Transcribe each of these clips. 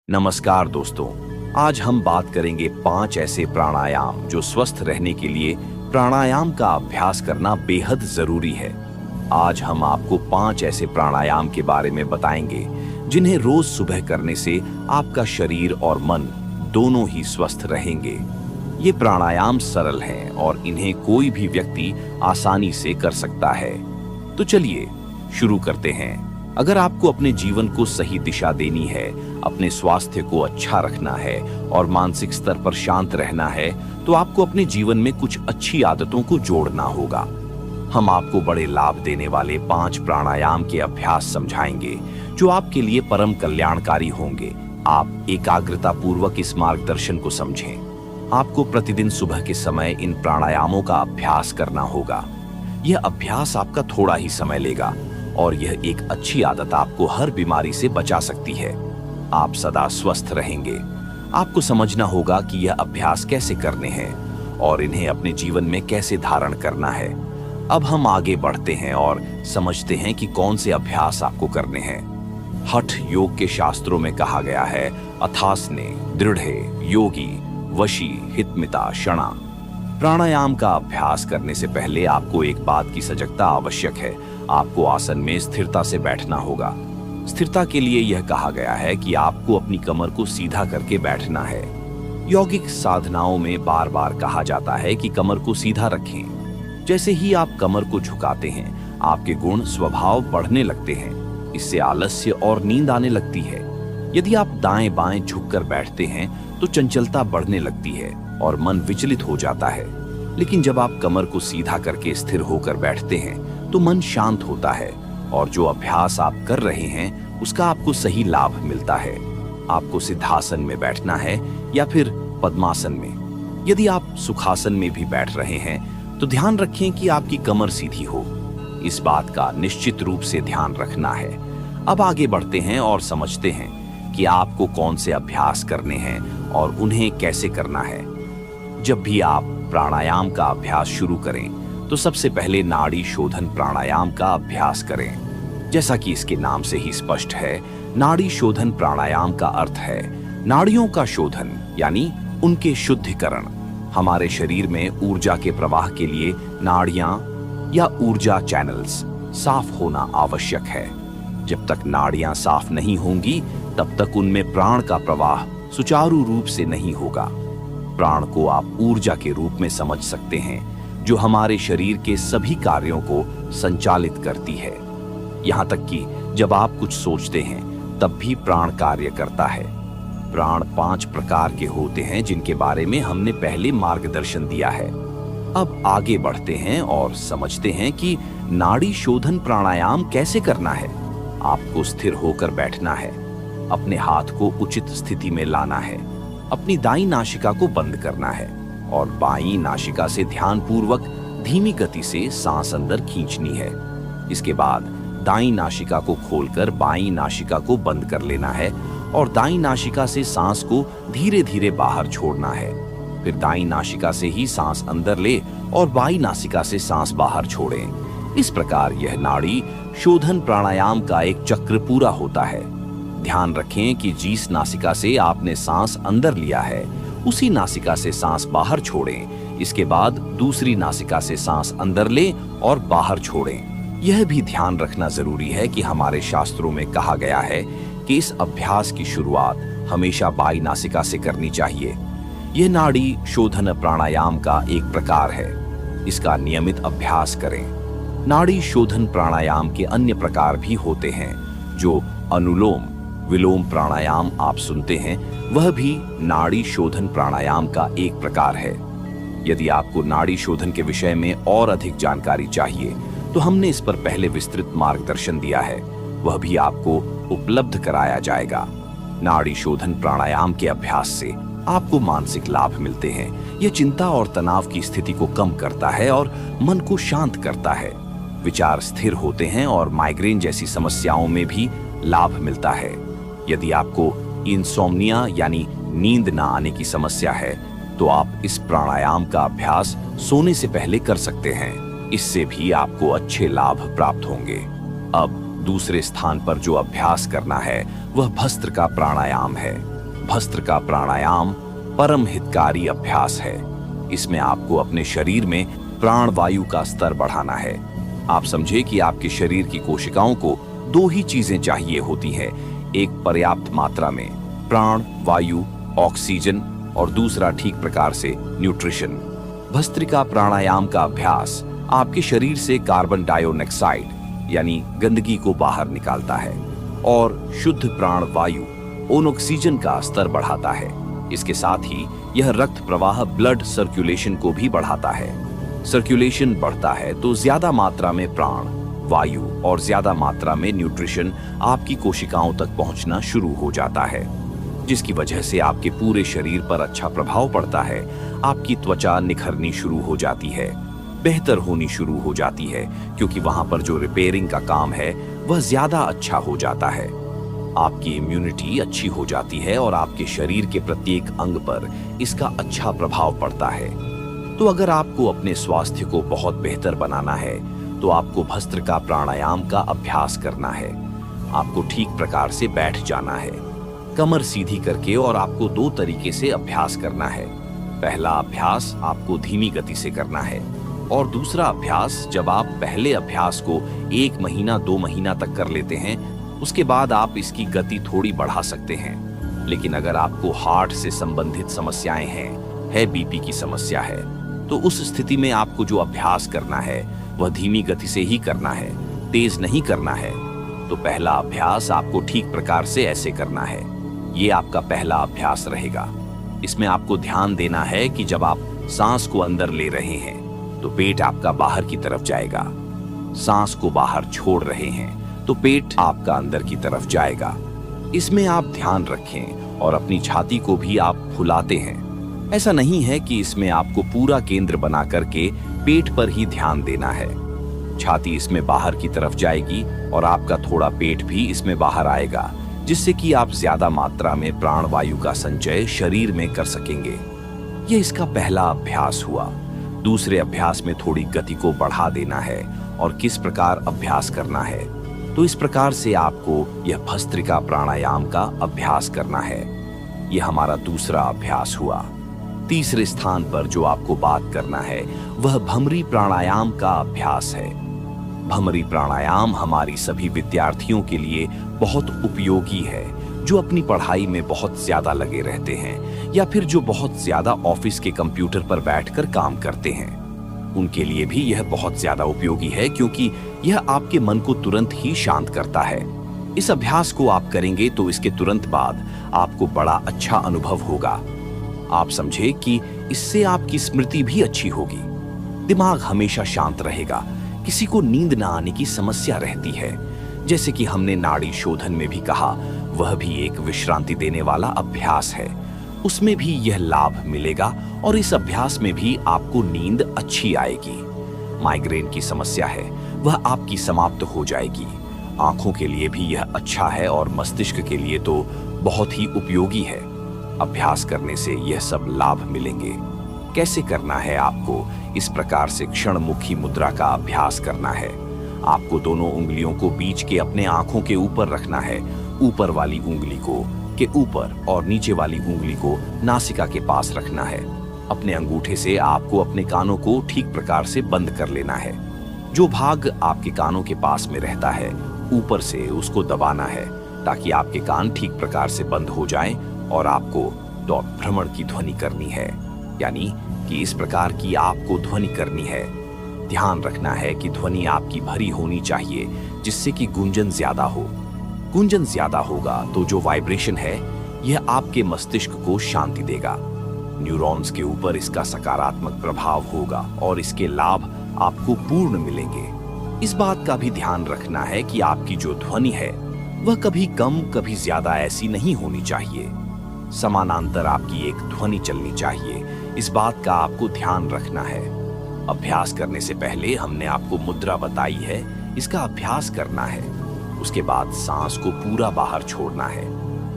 नमस्कार दोस्तों। आज हम बात करेंगे 5 ऐसे प्राणायाम जो स्वस्थ रहने के लिए प्राणायाम का अभ्यास करना बेहद जरूरी है। आज हम आपको 5 ऐसे प्राणायाम के बारे में बताएंगे जिन्हें रोज सुबह करने से आपका शरीर और मन दोनों ही स्वस्थ रहेंगे। ये प्राणायाम सरल हैं और इन्हें कोई भी व्यक्ति आसानी से कर सकता है। तो चलिए शुरू करते हैं। अगर आपको अपने जीवन को सही दिशा देनी है, अपने स्वास्थ्य को अच्छा रखना है और मानसिक स्तर पर शांत रहना है, तो आपको अपने जीवन में कुछ अच्छी आदतों को जोड़ना होगा। हम आपको बड़े लाभ देने वाले 5 प्राणायाम के अभ्यास समझाएंगे जो आपके लिए परम कल्याणकारी होंगे। आप एकाग्रता पूर्वक इस मार्गदर्शन को समझें। आपको प्रतिदिन सुबह के समय इन प्राणायामों का अभ्यास करना होगा। यह अभ्यास आपका थोड़ा ही समय लेगा और यह एक अच्छी आदत आपको हर बीमारी से बचा सकती है। आप सदा स्वस्थ रहेंगे। आपको समझना होगा कि यह अभ्यास कैसे करने हैं और इन्हें अपने जीवन में कैसे धारण करना है। अब हम आगे बढ़ते हैं और समझते हैं कि कौन से अभ्यास आपको करने हैं। हठ योग के शास्त्रों में कहा गया है, अथासने दृढ़े योगी वशी हितमिता क्षणा। प्राणायाम का अभ्यास करने से पहले आपको एक बात की सजगता आवश्यक है। आपको आसन में स्थिरता से बैठना होगा। स्थिरता के लिए यह कहा गया है कि आपको अपनी कमर को सीधा करके बैठना है। यौगिक साधनाओं में बार बार कहा जाता है कि कमर को सीधा रखें। जैसे ही आप कमर को झुकाते हैं, आपके गुण स्वभाव बढ़ने लगते हैं। इससे आलस्य और नींद आने लगती है। यदि आप दाएं बाएं झुककर बैठते हैं तो चंचलता बढ़ने लगती है और मन विचलित हो जाता है। लेकिन जब आप कमर को सीधा करके स्थिर होकर बैठते हैं तो मन शांत होता है और जो अभ्यास आप कर रहे हैं उसका आपको सही लाभ मिलता है। आपको सिद्धासन में बैठना है या फिर पद्मासन में। यदि आप सुखासन में भी बैठ रहे हैं तो ध्यान रखें कि आपकी कमर सीधी हो। इस बात का निश्चित रूप से ध्यान रखना है। अब आगे बढ़ते हैं और समझते हैं कि आपको कौन से अभ्यास करने हैं और उन्हें कैसे करना है। जब भी आप प्राणायाम का अभ्यास शुरू करें तो सबसे पहले नाड़ी शोधन प्राणायाम का अभ्यास करें। जैसा कि इसके नाम से ही स्पष्ट है, नाड़ी शोधन प्राणायाम का अर्थ है नाड़ियों का शोधन, यानी उनके शुद्धिकरण। हमारे शरीर में ऊर्जा के प्रवाह के लिए नाड़ियां या ऊर्जा चैनल्स साफ होना आवश्यक है। जब तक नाड़ियां साफ नहीं होंगी तब तक उनमें प्राण का प्रवाह सुचारू रूप से नहीं होगा। प्राण को आप ऊर्जा के रूप में समझ सकते हैं जो हमारे शरीर के सभी कार्यों को संचालित करती है। यहाँ तक कि जब आप कुछ सोचते हैं तब भी प्राण कार्य करता है। प्राण 5 प्रकार के होते हैं जिनके बारे में हमने पहले मार्गदर्शन दिया है। अब आगे बढ़ते हैं और समझते हैं कि नाड़ी शोधन प्राणायाम कैसे करना है। आपको स्थिर होकर बैठना है। अपने हाथ को उचित स्थिति में लाना है। अपनी दाईं नासिका को बंद करना है और बाईं नासिका से ध्यानपूर्वक धीमी गति से सांस अंदर खींचनी है। इसके बाद दाईं नासिका को खोलकर बाईं नासिका को बंद कर लेना है और दाईं नासिका से सांस को धीरे धीरे बाहर छोड़ना है। फिर दाईं नासिका से ही सांस अंदर ले और बाईं नासिका से सांस बाहर छोड़ें। इस प्रकार यह नाड़ी शोधन प्राणायाम का एक चक्र पूरा होता है। ध्यान रखें कि जिस नासिका से आपने सांस अंदर लिया है उसी नासिका से सांस बाहर छोड़ें। इसके बाद दूसरी नासिका से सांस अंदर लें और बाहर छोड़ें। यह भी ध्यान रखना जरूरी है कि हमारे शास्त्रों में कहा गया है कि इस अभ्यास की शुरुआत हमेशा बाईं नासिका से करनी चाहिए। यह नाड़ी शोधन प्राणायाम का एक प्रकार है। इसका नियमित अभ्यास करें। नाड़ी शोधन प्राणायाम के अन्य प्रकार भी होते हैं। जो अनुलोम विलोम प्राणायाम आप सुनते हैं वह भी नाड़ी शोधन प्राणायाम का एक प्रकार है। यदि आपको नाड़ी शोधन के विषय में और अधिक जानकारी चाहिए तो हमने इस पर पहले विस्तृत मार्गदर्शन दिया है। वह भी आपको उपलब्ध कराया जाएगा। नाड़ी शोधन प्राणायाम के अभ्यास से आपको मानसिक लाभ मिलते हैं। यह चिंता और तनाव की स्थिति को कम करता है और मन को शांत करता है। विचार स्थिर होते हैं और माइग्रेन जैसी समस्याओं में भी लाभ मिलता है। यदि आपको इंसोम्निया यानी नींद ना आने की समस्या है तो आप इस प्राणायाम का अभ्यास सोने से पहले कर सकते हैं। इससे भी आपको अच्छे लाभ प्राप्त होंगे। अब दूसरे स्थान पर जो अभ्यास करना है वह भस्त्र का प्राणायाम है। भस्त्रिका प्राणायाम परम हितकारी अभ्यास है। इसमें आपको अपने शरीर में प्राण वायु का स्तर बढ़ाना है। आप समझे कि आपके शरीर की कोशिकाओं को दो ही चीजें चाहिए होती है, एक पर्याप्त मात्रा में प्राण वायु ऑक्सीजन और दूसरा ठीक प्रकार से न्यूट्रिशन। भस्त्रिका प्राणायाम का अभ्यास आपके शरीर से कार्बन डाइऑक्साइड यानी गंदगी को बाहर निकालता है और शुद्ध प्राण वायु ऑक्सीजन का स्तर बढ़ाता है। इसके साथ ही यह रक्त प्रवाह ब्लड सर्कुलेशन को भी बढ़ाता है। सर्कुलेशन बढ़ता है तो ज्यादा मात्रा में प्राण वायु और ज्यादा मात्रा में न्यूट्रिशन आपकी कोशिकाओं तक पहुंचना शुरू हो जाता है, जिसकी वजह से आपके पूरे शरीर पर अच्छा प्रभाव पड़ता है। आपकी त्वचा निखरनी शुरू हो जाती है, बेहतर होनी शुरू हो जाती है, क्योंकि वहां पर जो रिपेयरिंग का काम है वह ज्यादा अच्छा हो जाता है। आपकी इम्यूनिटी अच्छी हो जाती है और आपके शरीर के प्रत्येक अंग पर इसका अच्छा प्रभाव पड़ता है। तो अगर आपको अपने स्वास्थ्य को बहुत बेहतर बनाना है तो आपको भस्त्रिका प्राणायाम का अभ्यास करना है। आपको ठीक प्रकार से बैठ जाना है, कमर सीधी करके, और आपको दो तरीके से अभ्यास करना है। पहला अभ्यास आपको धीमी गति से करना है और दूसरा अभ्यास जब आप पहले अभ्यास को 1 महीना 2 महीना तक कर लेते हैं, उसके बाद आप इसकी गति थोड़ी बढ़ा सकते हैं। लेकिन अगर आपको हार्ट से संबंधित समस्याएं हैं, बीपी की समस्या है, तो उस स्थिति में आपको जो अभ्यास करना है वह धीमी गति से ही करना है, तेज नहीं करना है। तो पहला अभ्यास आपको ठीक प्रकार से ऐसे करना है। ये आपका पहला अभ्यास रहेगा। इसमें आपको ध्यान देना है कि जब आप सांस को अंदर ले रहे हैं तो पेट आपका बाहर की तरफ जाएगा, सांस को बाहर छोड़ रहे हैं तो पेट आपका अंदर की तरफ जाएगा। इसमें आप ध्यान रखें और अपनी छाती को भी आप फुलाते हैं। ऐसा नहीं है कि इसमें आपको पूरा केंद्र बना करके पेट पर ही ध्यान देना है। छाती इसमें बाहर की तरफ जाएगी और आपका थोड़ा पेट भी इसमें बाहर आएगा, जिससे कि आप ज्यादा मात्रा में प्राण वायु का संचय शरीर में कर सकेंगे। यह इसका पहला अभ्यास हुआ। दूसरे अभ्यास में थोड़ी गति को बढ़ा देना है और किस प्रकार अभ्यास करना है, तो इस प्रकार से आपको यह भस्त्रिका प्राणायाम का अभ्यास करना है। यह हमारा दूसरा अभ्यास हुआ। तीसरे स्थान पर जो आपको बात करना है वह भ्रमरी प्राणायाम का अभ्यास है। भ्रमरी प्राणायाम हमारी सभी विद्यार्थियों के लिए बहुत उपयोगी है, जो अपनी पढ़ाई में बहुत ज्यादा लगे रहते हैं या फिर जो बहुत ज्यादा ऑफिस के कंप्यूटर पर बैठकर काम करते हैं। उनके लिए भी यह बहुत ज्यादा उपयोगी है, क्योंकि यह आपके मन को तुरंत ही शांत करता है। इस अभ्यास को आप करेंगे तो इसके तुरंत बाद आपको बड़ा अच्छा अनुभव होगा। आप समझे कि इससे आपकी स्मृति भी अच्छी होगी, दिमाग हमेशा शांत रहेगा। किसी को नींद न आने की समस्या रहती है, जैसे कि हमने नाड़ी शोधन में भी कहा, वह भी एक विश्रांति देने वाला अभ्यास है। उसमें भी यह लाभ मिलेगा और इस अभ्यास में भी आपको नींद अच्छी आएगी। माइग्रेन की समस्या है वह आपकी समाप्त हो जाएगी। आंखों के लिए भी यह अच्छा है और मस्तिष्क के लिए तो बहुत ही उपयोगी है। अभ्यास करने से यह सब लाभ मिलेंगे। कैसे करना है आपको? इस प्रकार से क्षणमुखी मुद्रा का अभ्यास करना है। आपको दोनों उंगलियों को बीच के अपने आंखों के ऊपर रखना है। ऊपर वाली उंगली को के ऊपर और नीचे वाली उंगली को नासिका के पास रखना है। अपने अंगूठे से आपको अपने कानों को ठीक प्रकार से बंद कर लेना है। जो भाग आपके कानों के पास में रहता है ऊपर से उसको दबाना है, ताकि आपके कान ठीक प्रकार से बंद हो जाएं और आपको भ्रमण की ध्वनि करनी है, यानी कि इस प्रकार की आपको ध्वनि करनी है। ध्यान रखना है कि ध्वनि आपकी भरी होनी चाहिए, जिससे कि गूंजन ज्यादा हो। गूंजन ज्यादा होगा तो जो वाइब्रेशन है यह आपके मस्तिष्क को शांति देगा। न्यूरॉन्स के ऊपर इसका सकारात्मक प्रभाव होगा और इसके लाभ आपको पूर्ण मिलेंगे। इस बात का भी ध्यान रखना है कि आपकी जो ध्वनि है वह कभी कम कभी ज्यादा ऐसी नहीं होनी चाहिए। समानांतर आपकी एक ध्वनि चलनी चाहिए। इस बात का आपको ध्यान रखना है। अभ्यास करने से पहले हमने आपको मुद्रा बताई है, इसका अभ्यास करना है। उसके बाद सांस को पूरा बाहर छोड़ना है।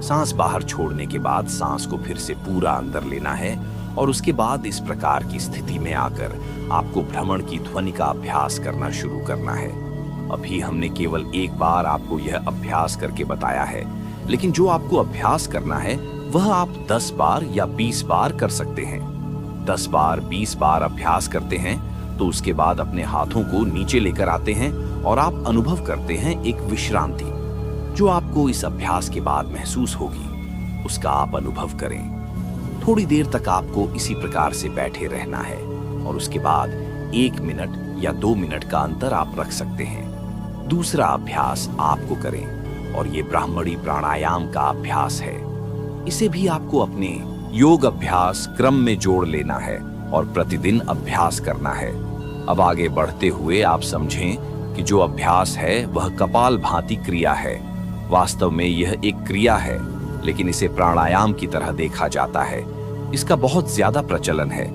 सांस बाहर छोड़ने के बाद सांस को फिर से पूरा अंदर लेना है और उसके बाद इस प्रकार की स्थिति में आकर आपको भ्रमण की ध्वनि का अभ्यास करना शुरू करना है। अभी हमने केवल एक बार आपको यह अभ्यास करके बताया है, लेकिन जो आपको अभ्यास करना है वह आप 10 बार या 20 बार कर सकते हैं। 10 बार 20 बार अभ्यास करते हैं तो उसके बाद अपने हाथों को नीचे लेकर आते हैं और आप अनुभव करते हैं एक विश्रांति जो आपको इस अभ्यास के बाद महसूस होगी, उसका आप अनुभव करें। थोड़ी देर तक आपको इसी प्रकार से बैठे रहना है और उसके बाद 1 मिनट या 2 मिनट का अंतर आप रख सकते हैं। दूसरा अभ्यास आपको करें और ये ब्राह्मणी प्राणायाम का अभ्यास है। इसे भी आपको अपने योग अभ्यास क्रम में जोड़ लेना है और प्रतिदिन अभ्यास करना है। अब आगे बढ़ते हुए आप समझें कि जो अभ्यास है वह कपाल भाती क्रिया है। वास्तव में यह एक क्रिया है, लेकिन इसे प्राणायाम की तरह देखा जाता है। इसका बहुत ज्यादा प्रचलन है।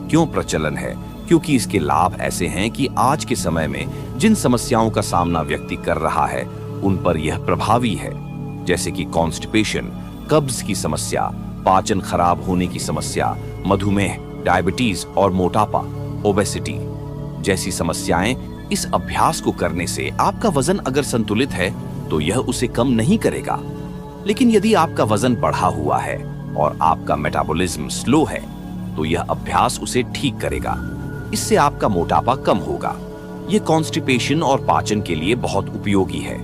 क्यों प्रचलन है? क्योंकि इसके लाभ ऐसे हैं कि आज के समय में जिन समस्याओं का सामना व्यक्ति कर रहा है उन पर यह प्रभावी है, जैसे कि कॉन्स्टिपेशन, कब्ज की समस्या, पाचन खराब होने की समस्या, मधुमेह, डायबिटीज और मोटापा, ओबेसिटी जैसी समस्याएं। इस अभ्यास को करने से आपका वजन अगर संतुलित है तो यह उसे कम नहीं करेगा, लेकिन यदि आपका वजन बढ़ा हुआ है और आपका मेटाबॉलिज्म स्लो है तो यह अभ्यास उसे ठीक करेगा। इससे आपका मोटापा कम होगा। यह कॉन्स्टिपेशन और पाचन के लिए बहुत उपयोगी है।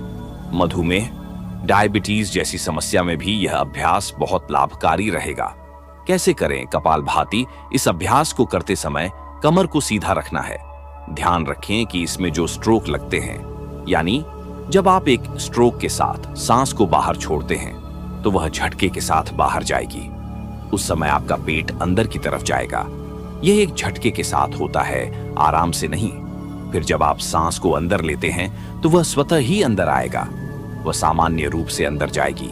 मधुमेह, डायबिटीज जैसी समस्या में भी यह अभ्यास बहुत लाभकारी रहेगा। कैसे करें कपालभाति? इस अभ्यास को करते समय कमर को सीधा रखना है। ध्यान रखें कि इसमें जो स्ट्रोक लगते हैं, यानी जब आप एक स्ट्रोक के साथ सांस को बाहर छोड़ते हैं तो वह झटके के साथ बाहर जाएगी। उस समय आपका पेट अंदर की तरफ जाएगा। यह एक झटके के साथ होता है, आराम से नहीं। फिर जब आप सांस को अंदर लेते हैं तो वह स्वतः ही अंदर आएगा। वह सामान्य रूप से अंदर जाएगी,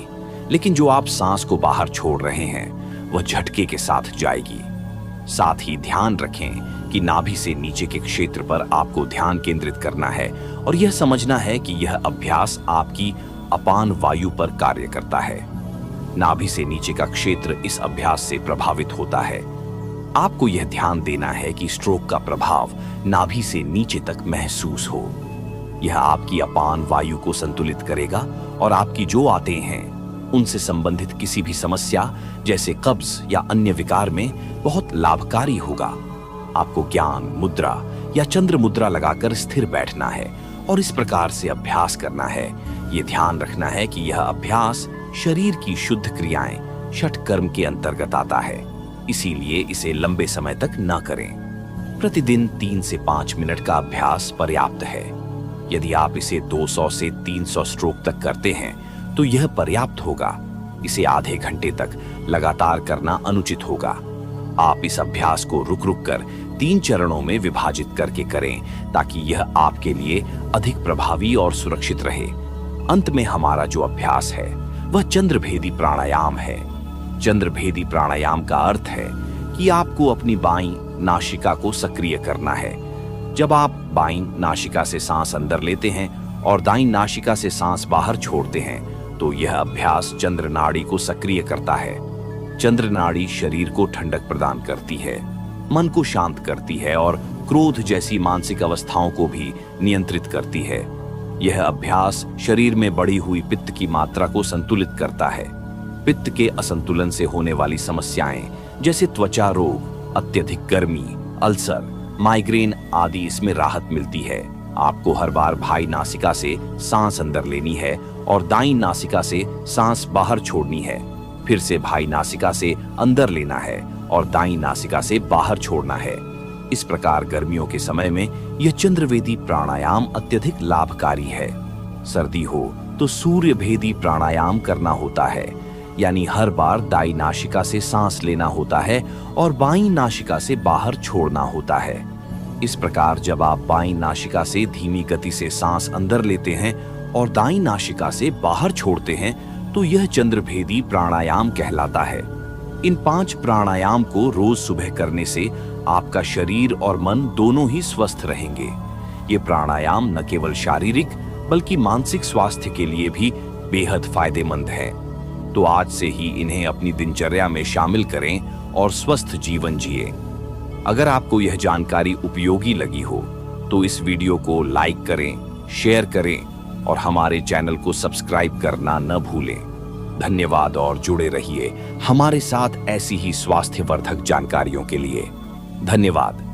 लेकिन जो आप सांस को बाहर छोड़ रहे हैं वह झटके के साथ जाएगी। साथ ही ध्यान रखें कि नाभि से नीचे के क्षेत्र पर आपको ध्यान केंद्रित करना है और यह समझना है कि यह अभ्यास आपकी अपान वायु पर कार्य करता है। नाभि से नीचे का क्षेत्र इस अभ्यास से प्रभावित होता है। आपको यह ध्यान देना है कि स्ट्रोक का प्रभाव नाभि से नीचे तक महसूस हो। यह आपकी अपान वायु को संतुलित करेगा और आपकी जो आते हैं उनसे संबंधित किसी भी समस्या जैसे कब्ज या अन्य विकार में बहुत लाभकारी होगा। आपको ज्ञान मुद्रा या चंद्र मुद्रा लगाकर स्थिर बैठना है और इस प्रकार से अभ्यास करना है। ये ध्यान रखना है कि यह अभ्यास शरीर की शुद्ध क्रियाएं षट कर्म के अंतर्गत आता है, इसीलिए इसे लंबे समय तक न करें। प्रतिदिन 3 से 5 मिनट का अभ्यास पर्याप्त है। यदि आप इसे 200 से 300 स्ट्रोक तक करते हैं तो यह पर्याप्त होगा। इसे आधे घंटे तक लगातार करना अनुचित होगा। आप इस अभ्यास को रुक रुक कर 3 चरणों में विभाजित करके करें ताकि यह आपके लिए अधिक प्रभावी और सुरक्षित रहे। अंत में हमारा जो अभ्यास है वह चंद्रभेदी प्राणायाम है। चंद्रभेदी प्राणायाम का अर्थ है कि आपको अपनी बाईं नासिका को सक्रिय करना है। जब आप बाईं नासिका से सांस अंदर लेते हैं और दाईं नासिका से सांस बाहर छोड़ते हैं तो यह अभ्यास चंद्र नाड़ी को सक्रिय करता है। चंद्र नाड़ी शरीर को ठंडक प्रदान करती है, मन को शांत करती है और क्रोध जैसी मानसिक अवस्थाओं को भी नियंत्रित करती है। यह अभ्यास शरीर में बढ़ी हुई पित्त की मात्रा को संतुलित करता है। पित्त के असंतुलन से होने वाली समस्याएं जैसे त्वचा रोग, अत्यधिक गर्मी, अल्सर, माइग्रेन आदि इसमें राहत मिलती है। आपको हर बार बाईं नासिका से सांस अंदर लेनी है और दाईं नासिका से सांस बाहर छोड़नी है। फिर से बाईं नासिका से अंदर लेना है और दाईं नासिका से बाहर छोड़ना है। इस प्रकार गर्मियों के समय में यह चंद्रवेदी प्राणायाम अत्यधिक लाभकारी है। सर्दी हो तो सूर्य भेदी प्राणायाम करना होता है, यानी हर बार दाईं नासिका से सांस लेना होता है और बाईं नासिका से बाहर छोड़ना होता है। इस प्रकार जब आप बाईं नासिका से धीमी गति से सांस अंदर लेते हैं और दाईं नासिका से बाहर छोड़ते हैं तो यह चंद्रभेदी प्राणायाम कहलाता है। इन 5 प्राणायाम को रोज सुबह करने से आपका शरीर और मन दोनों ही स्वस्थ रहेंगे। ये प्राणायाम न केवल शारीरिक बल्कि मानसिक स्वास्थ्य के लिए भी बेहद फायदेमंद है। तो आज से ही इन्हें अपनी दिनचर्या में शामिल करें और स्वस्थ जीवन जिए। अगर आपको यह जानकारी उपयोगी लगी हो तो इस वीडियो को लाइक करें, शेयर करें और हमारे चैनल को सब्सक्राइब करना न भूलें। धन्यवाद और जुड़े रहिए हमारे साथ ऐसी ही स्वास्थ्यवर्धक जानकारियों के लिए। धन्यवाद।